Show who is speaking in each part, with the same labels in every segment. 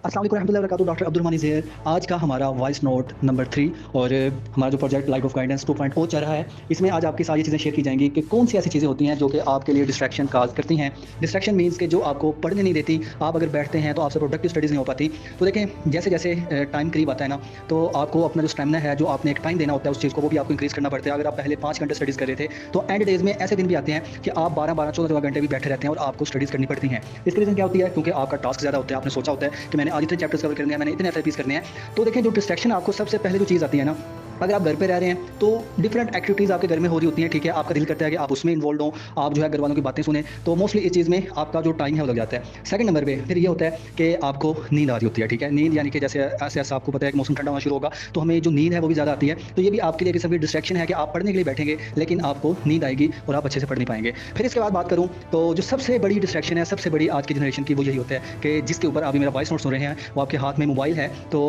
Speaker 1: अस्सलाम वालेकुम रहमतुल्लाहि व बरकातुहू। Doctor Abdul Rahman is here. आज का हमारा वॉइस नोट नंबर 3 और हमारा जो प्रोजेक्ट लाइफ ऑफ गाइडेंस 2.0 चल रहा है, इसमें आज आपकी सारी चीज़ें शेयर की जाएंगी कि कौन सी ऐसी चीज़ें होती हैं जो कि आपके लिए डिस्ट्रैक्शन काज करती हैं। डिस्ट्रैक्शन मीन्स कि जो आपको पढ़ने नहीं देती, आप अगर बैठते हैं तो आपसे प्रोडक्टिव स्टडीज़ नहीं हो पाती। तो देखें, जैसे जैसे टाइम करीब आता है ना, तो आपको अपना जो स्टेमिना है, जो आपने एक टाइम देना होता है उस चीज़ को, वो भी आपको इंक्रीज़ करना पड़ता है। अगर आप पहले 5 घंटे स्टडीज़ कर रहे थे, तो एंड डेज़ में ऐसे दिन भी आते हैं कि आप 12-12, 14-14 घंटे भी बैठे रहते हैं और आपको स्टडीज़ करनी पड़ती हैं। इसकी रीज़न क्या होती है? क्योंकि आपका टास्क ज़्यादा होता है। आपने सोचा होता है कि मैंने आज इतने चैप्टर्स कवर करने हैं, मैंने इतने एसआईपीज़ करने हैं। तो देखें, जो डिस्ट्रैक्शन आपको सबसे पहले जो चीज़ आती है ना, अगर आप घर पे रह रहे हैं तो डिफरेंट एक्टिविटीज़ आपके घर में हो रही होती हैं, ठीक है? आपका दिल करता है कि आप उसमें इन्वॉल्व हों, आप जो है घर वालों की बातें सुनें, तो मोस्टली इस चीज़ में आपका जो टाइम है वो लग जाता है। सेकंड नंबर पे फिर ये होता है कि आपको नींद आ रही होती है, ठीक है? नींद यानी कि जैसे ऐसे-ऐसे आपको पता है कि मौसम ठंडा होना शुरू होगा, तो हमें जो नींद है वो भी ज़्यादा आती है। तो ये भी आपके लिए किस्म की डिस्ट्रैक्शन है कि आप पढ़ने के लिए बैठेंगे, लेकिन आपको नींद आएगी और आप अच्छे से पढ़ नहीं पाएँगे। फिर इसके बाद बात करूँ तो जो सबसे बड़ी डिस्ट्रैक्शन है, सबसे बड़ी आज की जनरेशन की, वो यही होता है कि जिसके ऊपर अभी मेरा वॉइस नोट सुन रहे हैं, वो आपके हाथ में मोबाइल है। तो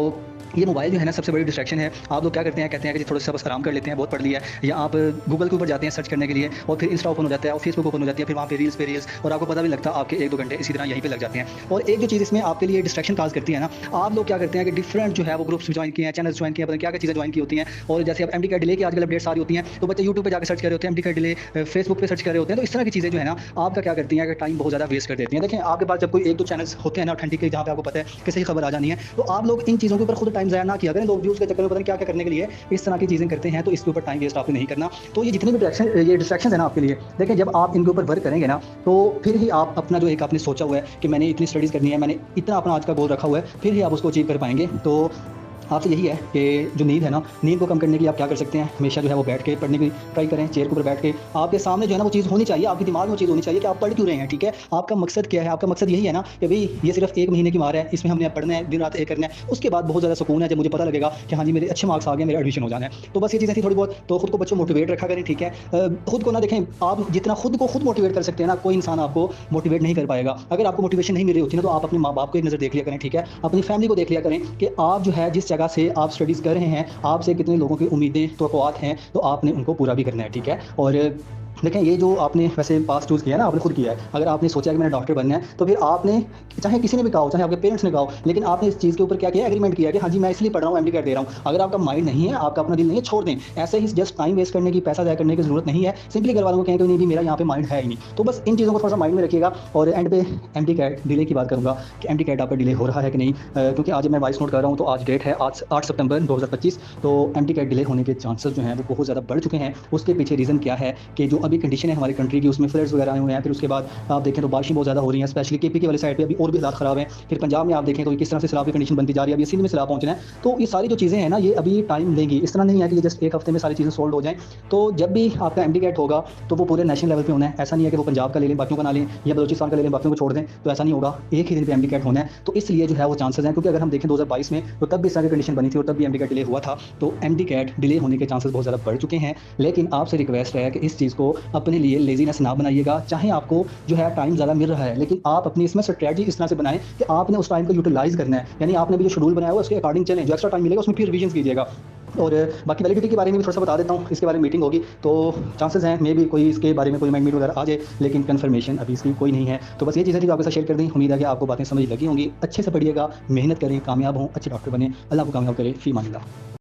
Speaker 1: ये मोबाइल जो है ना, सबसे बड़ी डिस्ट्रैक्शन है। आप लोग क्या करते हैं, कहते हैं कि जी थोड़ा सा बस आराम कर लेते हैं, बहुत पढ़ लिया है, या आप गूगल के ऊपर जाते हैं सर्च करने के लिए और फिर इंस्टा ओपन हो जाता है और फेसबुक ओपन हो जाती है, फिर वहाँ पे रील्स और आपको पता भी लगता है आपके 1-2 घंटे इसी तरह यहीं पे लग जाते हैं। और एक जो चीज़ इसमें आपके लिए डिस्ट्रैक्शन काज़ करती है ना, आप लोग क्या करते हैं कि डिफरेंट जो है वो ग्रुप्स ज्वाइन किए हैं, चैनल्स ज्वाइन किए हैं, पता नहीं क्या-क्या चीज़ें ज्वाइन की होती हैं। और जैसे अब एमडी का डिले की आजकल अपडेट्स आ रही होती हैं, तो बच्चे यूट्यूब पे जाकर सर्च कर रहे होते हैं एमडी का डिले, फेसबुक पे सर्च कर रहे होते हैं। तो इस तरह की चीज़ें जो है ना, आपका क्या करती हैं कि टाइम बहुत ज़्यादा वेस्ट कर देती हैं। देखें, आपके पास जब कोई 1-2 चैनल्स होते हैं ना ऑथेंटिक, जहाँ पे आपको पता है कि सही खबर आ जानी है, तो आप लोग इन चीज़ों के ऊपर खुद टाइम ज़ाया ना किया करें। लोग व्यूज़ के चक्कर में पता नहीं क्या-क्या करने के लिए इस तरह की चीज़ें करते हैं, तो इसके ऊपर टाइम वेस्ट आपको नहीं करना। तो ये जितनी भी डिस्ट्रैक्शंस है ना आपके लिए, देखें जब आप इनके ऊपर वर्क करेंगे ना, तो फिर ही आप अपना जो एक आपने सोचा हुआ है कि मैंने इतनी स्टडीज़ करनी है, मैंने इतना अपना आज का गोल रखा हुआ है, फिर ही आप उसको अचीव कर पाएँगे। तो आपसे यही है कि जो नींद है ना, नींद को कम करने के लिए आप क्या कर सकते हैं, हमेशा जो है वो बैठ के पढ़ने की ट्राई करें, चेयर के ऊपर बैठ के। आपके सामने जो है ना वो चीज़ होनी चाहिए, आपके दिमाग में वो चीज़ होनी चाहिए कि आप पढ़ क्यों रहे हैं, ठीक है? आपका मकसद क्या है? आपका मकसद यही है ना कि भई ये सिर्फ़ 1 महीने की मार है, इसमें हमने पढ़ना है, दिन-रात एक करना है। उसके बाद बहुत ज़्यादा सुकून है जब मुझे पता लगेगा कि हाँ जी, मेरे अच्छे मार्क्स आ गए, मेरा एडमिशन हो जाना है। तो बस ये चीज़ें थी थोड़ी बहुत, तो खुद को बच्चों मोटिवेट रखा करें, ठीक है? खुद को ना देखें, आप जितना खुद को खुद मोटिवेट कर सकते हैं ना, कोई इंसान आपको मोटिवेट नहीं कर पाएगा। अगर आपको मोटिवेशन नहीं मिल रही होती ना, तो आप अपने माँ-बाप को एक नज़र देख लिया करें, ठीक है? अपनी फैमिली को देख लिया करें कि आप जो है जिस जगह से आप स्टडीज़ कर रहे हैं, आपसे कितने लोगों की उम्मीदें, तवक्कुआत हैं, तो आपने उनको पूरा भी करना है, ठीक है? और देखें, ये जो आपने वैसे पास चूज़ किया है ना, आपने खुद किया है। अगर आपने सोचा है कि मैंने डॉक्टर बनना है, तो फिर आपने, चाहे किसी ने भी कहा हो, चाहे आपके पेरेंट्स ने कहा हो, लेकिन आपने इस चीज़ के ऊपर क्या किया, एग्रीमेंट किया कि हाँ जी, मैं इसलिए पढ़ रहा हूँ, एमडी कैट दे रहा हूँ। अगर आपका माइंड नहीं है, आपका अपना दिल नहीं है, छोड़ दें। ऐसे ही जस्ट टाइम वेस्ट करने की, पैसा ज़ाया करने की ज़रूरत नहीं है। सिंपली घर वालों को कहें कि नहीं, भी मेरा यहाँ पे माइंड है ही नहीं। तो बस इन चीज़ों को थोड़ा-सा माइंड में रखिएगा। और एंड पे एमडी कैट डिले की बात करूँगा कि एमडी कैट आपका डिले हो रहा है कि नहीं, क्योंकि आज मैं वॉइस नोट कर रहा हूँ, तो आज डेट है आज 8 सितंबर 2025। तो एमडी कैट डिले होने के चांसेस जो हैं वो बहुत ज़्यादा बढ़ चुके हैं। उसके पीछे रीज़न क्या है कि जो अभी कंडीशन है हमारी कंट्री की, उसमें फ्लड्स वगैरह आए हुए हैं। फिर उसके बाद आप देखें तो बारिशें बहुत ज़्यादा हो रही हैं, स्पेशली केपी वाली साइड पे अभी और भी हालात ख़राब हैं। फिर पंजाब में आप देखें तो किस तरह से सैलाब की कंडीशन बनती जा रही है, अभी सिंध में सैलाब पहुँचना है। तो ये सारी जो चीज़ें हैं ना, ये अभी टाइम लेंगी। इस तरह नहीं है कि ये जस्ट 1 हफ्ते में सारी चीज़ें सॉल्व हो जाएँ। तो जब भी आपका एमडी कैट होगा, तो वो पूरे नेशनल लेवल पे होना है। ऐसा नहीं है कि वो पंजाब का ले लें, बाकियों का ना लें, या बलूचिस्तान का ले लें, बाकियों को छोड़ दें, तो ऐसा नहीं होगा। एक ही दिन पे एमडी कैट होना है। तो इसलिए जो है वो चांसेस हैं, क्योंकि अगर हम देखें 2022 में, तो तब भी इस तरह की कंडीशन बनी थी और तब भी एमडी कैट डिले हुआ था। तो एमडी कैट डिले होने के चांसेस बहुत ज़्यादा बढ़ चुके हैं। लेकिन आपसे रिक्वेस्ट है कि इस चीज़ को अपने लिए लेज़ीनेस ना बनाइएगा। चाहे आपको जो है टाइम ज़्यादा मिल रहा है, लेकिन आप अपनी इसमें स्ट्रैटेजी इस तरह से बनाएँ कि आपने उस टाइम को यूटिलाइज़ करना है। यानी आपने भी जो शेड्यूल बनाया हुआ है उसके अकॉर्डिंग चलें, जो एक्स्ट्रा टाइम मिलेगा उसमें फिर रिविजन्स कीजिएगा। और बाकी वैलिडिटी के बारे में भी थोड़ा-सा बता देता हूँ, इसके बारे में मीटिंग होगी, तो चांसेस हैं मे बी कोई इसके बारे में कोई अमेंडमेंट वगैरह आ जाए, लेकिन कन्फर्मेशन अभी इसकी कोई नहीं है। तो बस ये चीज़ें थी जो आपके साथ शेयर कर दी। उम्मीद है कि आपको बातें समझ लगी होंगी। अच्छे से पढ़िएगा, मेहनत करें, कामयाब हों, अच्छे डॉक्टर बनें। अल्लाह आपको कामयाब करे। फ़ी अमानिल्लाह।